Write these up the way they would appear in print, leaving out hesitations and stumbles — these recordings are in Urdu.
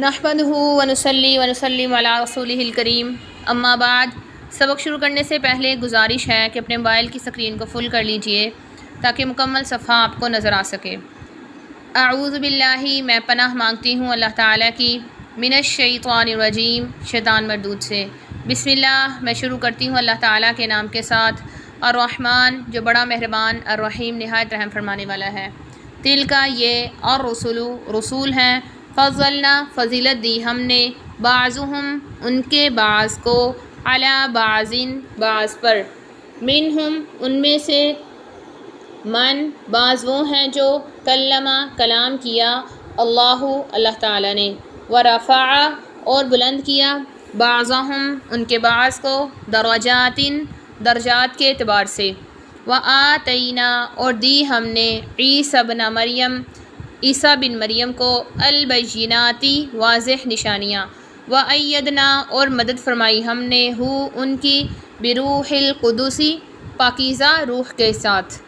نحمدہ ونصلی ونسلم علی رسولہ الکریم، اما بعد۔ سبق شروع کرنے سے پہلے گزارش ہے کہ اپنے موبائل کی اسکرین کو فل کر لیجئے تاکہ مکمل صفحہ آپ کو نظر آ سکے۔ اعوذ باللہ، میں پناہ مانگتی ہوں اللہ تعالیٰ کی، من الشیطان الرجیم، شیطان مردود سے۔ بسم اللہ، میں شروع کرتی ہوں اللہ تعالیٰ کے نام کے ساتھ۔ الرحمن، جو بڑا مہربان، الرحیم، نہایت رحم فرمانے والا ہے۔ تلکا، یہ، الرسل، رسول ہیں، فضلنا، فضیلت دی ہم نے، بعضهم، ان کے بعض کو، علی بعض، بعض پر، منہم، ان میں سے، من، بعض وہ ہیں جو، کلمہ، کلام کیا، اللہ، اللہ تعالیٰ نے، ورفع، اور بلند کیا، بعضهم، ان کے بعض کو، درجات، درجات کے اعتبار سے، وآتینا، اور دی ہم نے، عیسی ابن مریم، عیسیٰ بن مریم کو، البیناتی، واضح نشانیاں، وأیدنا، اور مدد فرمائی ہم نے، ان کی، بروح القدس، پاکیزہ روح کے ساتھ،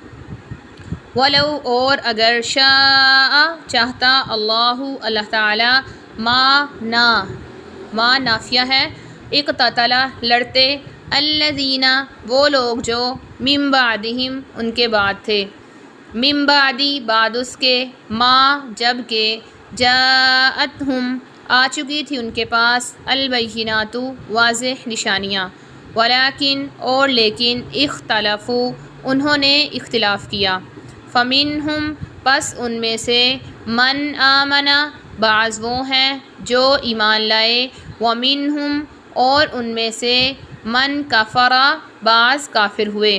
ولو، اور اگر، شاء، چاہتا، اللہ، اللہ تعالیٰ، ما نافیہ ہے، اقتتل، لڑتے، الذین، وہ لوگ جو، من بعدہم، ان کے بعد تھے، من بعدی، بعد اس کے، ما، جب کہ، جاءتہم، آ چکی تھی ان کے پاس، البینات، واضح نشانیاں، ولیکن، اور لیکن، اختلفوا، انہوں نے اختلاف کیا، فمنہم، پس ان میں سے، من آمن، بعض وہ ہیں جو ایمان لائے، ومنہم، اور ان میں سے، من کفر، بعض کافر ہوئے،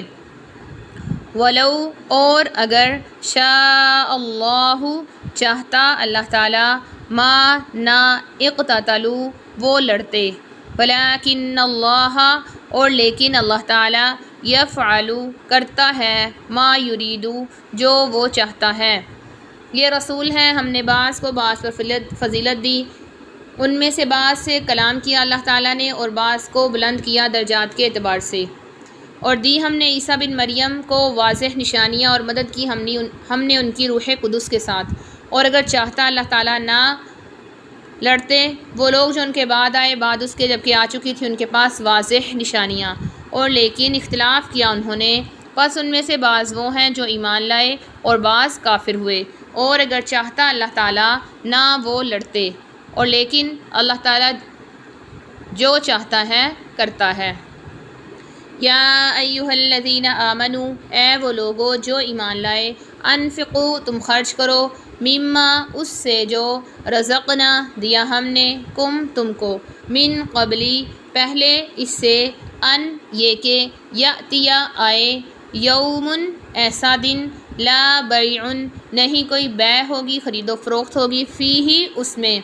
ولو، اور اگر، شاء اللہ، چاہتا اللہ تعالیٰ، ما، نہ، اقتتلوا، وہ لڑتے، ولیکن اللہ، اور لیکن اللہ تعالیٰ، یفعل، کرتا ہے، ما یرید، جو وہ چاہتا ہے۔ یہ رسول ہیں، ہم نے بعض کو بعض پر فضیلت دی، ان میں سے بعض سے کلام کیا اللہ تعالیٰ نے، اور بعض کو بلند کیا درجات کے اعتبار سے، اور دی ہم نے عیسیٰ بن مریم کو واضح نشانیاں، اور مدد کی ہم نے ان کی روح قدس کے ساتھ، اور اگر چاہتا اللہ تعالیٰ نہ لڑتے وہ لوگ جو ان کے بعد آئے، بعد اس کے جبکہ آ چکی تھی ان کے پاس واضح نشانیاں، اور لیکن اختلاف کیا انہوں نے، پس ان میں سے بعض وہ ہیں جو ایمان لائے، اور بعض کافر ہوئے، اور اگر چاہتا اللہ تعالیٰ نہ وہ لڑتے، اور لیکن اللہ تعالیٰ جو چاہتا ہے کرتا ہے۔ یا ایھا الذین آمنوا، اے وہ لوگو جو ایمان لائے، انفقوا، تم خرچ کرو، مما، اس سے جو، رزقنا، دیا ہم نے، تم کو، من قبلی، پہلے اس سے، ان، یہ کہ، یأتی، آئے، یوم، ایسا دن، لا بیع، نہیں کوئی بیع ہوگی، خرید و فروخت ہوگی، فیہ، اس میں،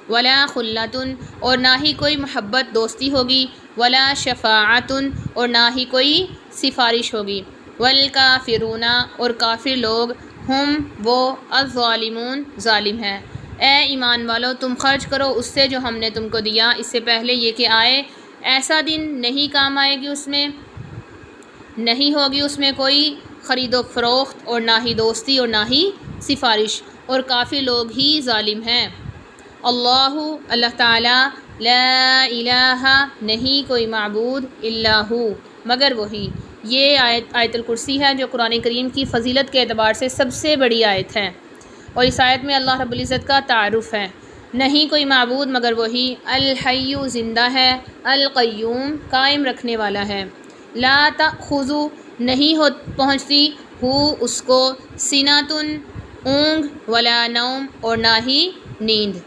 ولا خلۃ، اور نہ ہی کوئی محبت دوستی ہوگی، ولا شفاعۃ، اور نہ ہی کوئی سفارش ہوگی، والکافرون، اور کافر لوگ، ہم، وہ، الظالمون، ظالم ہیں۔ اے ایمان والو، تم خرچ کرو اس سے جو ہم نے تم کو دیا، اس سے پہلے یہ کہ آئے ایسا دن، نہیں کام آئے گی، اس میں نہیں ہوگی اس میں کوئی خرید و فروخت، اور نہ ہی دوستی، اور نہ ہی سفارش، اور کافی لوگ ہی ظالم ہیں۔ اللہ، اللہ تعالیٰ، لا الہ، نہیں کوئی معبود، الا ہو، مگر وہی۔ یہ آیت الکرسی ہے جو قرآن کریم کی فضیلت کے اعتبار سے سب سے بڑی آیت ہے، اور اس آیت میں اللہ رب العزت کا تعارف ہے، نہیں کوئی معبود مگر وہی، الحی، زندہ ہے، القیوم، قائم رکھنے والا ہے، لا تأخذ، نہیں پہنچتی، ہو، اس کو، سنۃ، اونگ، ولا نوم، اور نہ ہی نیند،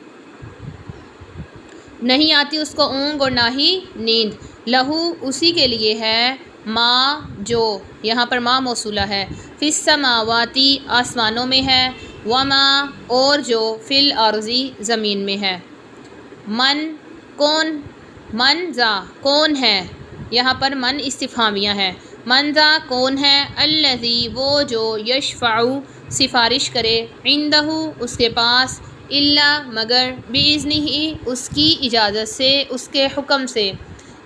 نہیں آتی اس کو اونگ اور نہ ہی نیند، لہو، اسی کے لیے ہے، ما، جو، یہاں پر ما موصولہ ہے، فی السماواتی، آسمانوں میں ہے، وما، اور جو، فی الارض، زمین میں ہے، من، کون، من ذا، کون ہے، یہاں پر من استفہامیہ ہے، من ذا، کون ہے، الذی، وہ جو، یشفع، سفارش کرے، عندہ، اس کے پاس، الا، مگر، باذنہ، اس کی اجازت سے، اس کے حکم سے،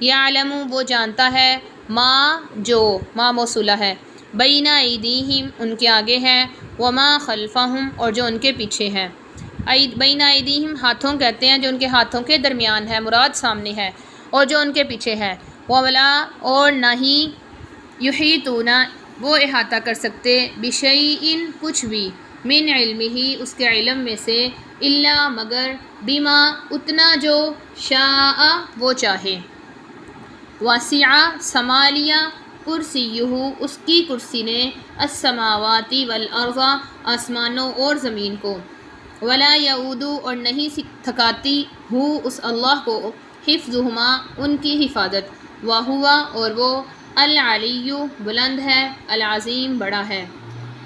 یعلم، وہ جانتا ہے، ما، جو، ما موصولہ ہے، بین ایدیہم، ان کے آگے ہے، وما خلفہم، اور جو ان کے پیچھے ہے، بین ایدیہم ہاتھوں کہتے ہیں جو ان کے ہاتھوں کے درمیان ہے، مراد سامنے ہے، اور جو ان کے پیچھے ہے، ولا اور نہ ہی یحیطون وہ احاطہ کر سکتے بشیء کچھ بھی من علمہ اس کے علم میں سے الا مگر بما اتنا جو شاء وہ چاہے، وسع سما لیا کرسیہ اس کی کرسی نے السماوات والارض آسمانوں اور زمین کو، ولا یعود اور نہیں تھکاتی ہو اس اللہ کو حفظہما ان کی حفاظت، وہوا اور وہ العلی بلند ہے، العظیم بڑا ہے،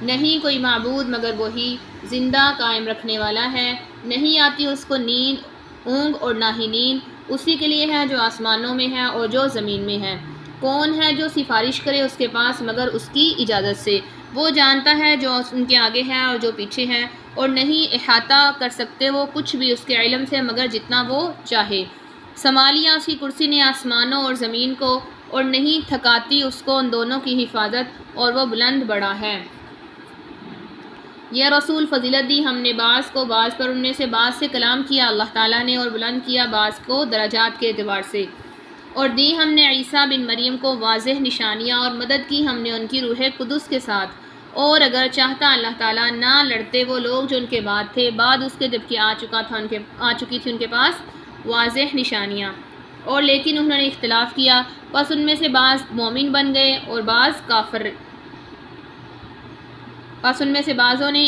نہیں کوئی معبود مگر وہی زندہ قائم رکھنے والا ہے، نہیں آتی اس کو نیند اونگ اور نہ ہی نیند، اسی کے لیے ہے جو آسمانوں میں ہے اور جو زمین میں ہے، کون ہے جو سفارش کرے اس کے پاس مگر اس کی اجازت سے، وہ جانتا ہے جو ان کے آگے ہے اور جو پیچھے ہے، اور نہیں احاطہ کر سکتے وہ کچھ بھی اس کے علم سے مگر جتنا وہ چاہے، سمالیا اس کی کرسی نے آسمانوں اور زمین کو، اور نہیں تھکاتی اس کو ان دونوں کی حفاظت، اور وہ بلند بڑا ہے۔ یہ رسول فضیلت دی ہم نے بعض کو بعض پر، ان میں سے بعض سے کلام کیا اللہ تعالیٰ نے، اور بلند کیا بعض کو درجات کے اعتبار سے، اور دی ہم نے عیسیٰ بن مریم کو واضح نشانیاں، اور مدد کی ہم نے ان کی روح قدس کے ساتھ، اور اگر چاہتا اللہ تعالیٰ نہ لڑتے وہ لوگ جو ان کے بعد تھے، بعد اس کے جبکہ آ چکی تھی ان کے پاس واضح نشانیاں، اور لیکن انہوں نے اختلاف کیا، پس ان میں سے بعض مومن بن گئے اور بعض کافر، پس ان میں سے بعضوں نے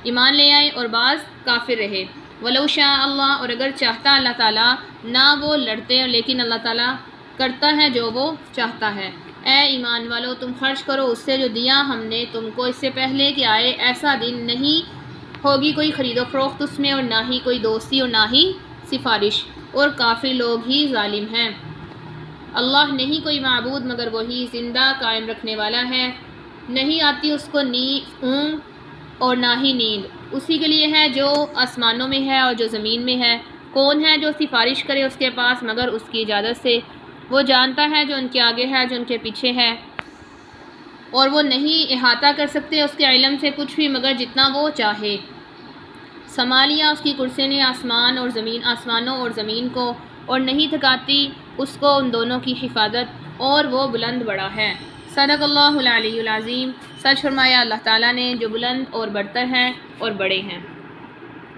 ایمان لے آئے اور بعض کافر رہے، ولو شاء اللہ اور اگر چاہتا اللہ تعالیٰ نہ وہ لڑتے، لیکن اللہ تعالیٰ کرتا ہے جو وہ چاہتا ہے۔ اے ایمان والو تم خرچ کرو اس سے جو دیا ہم نے تم کو اس سے پہلے کہ آئے ایسا دن، نہیں ہوگی کوئی خرید و فروخت اس میں، اور نہ ہی کوئی دوستی اور نہ ہی سفارش، اور کافر لوگ ہی ظالم ہیں۔ اللہ نہیں کوئی معبود مگر وہی زندہ قائم رکھنے والا ہے، نہیں آتی اس کو اونگ اور نہ ہی نیند، اسی کے لیے ہے جو آسمانوں میں ہے اور جو زمین میں ہے، کون ہے جو سفارش کرے اس کے پاس مگر اس کی اجازت سے، وہ جانتا ہے جو ان کے آگے ہے جو ان کے پیچھے ہے، اور وہ نہیں احاطہ کر سکتے اس کے علم سے کچھ بھی مگر جتنا وہ چاہے، سمالیا اس کی کرسی نے آسمانوں اور زمین کو، اور نہیں تھکاتی اس کو ان دونوں کی حفاظت، اور وہ بلند بڑا ہے۔ صدق اللہ العلی العظیم، سچ فرمایا اللہ تعالیٰ نے جو بلند اور برتر ہیں اور بڑے ہیں۔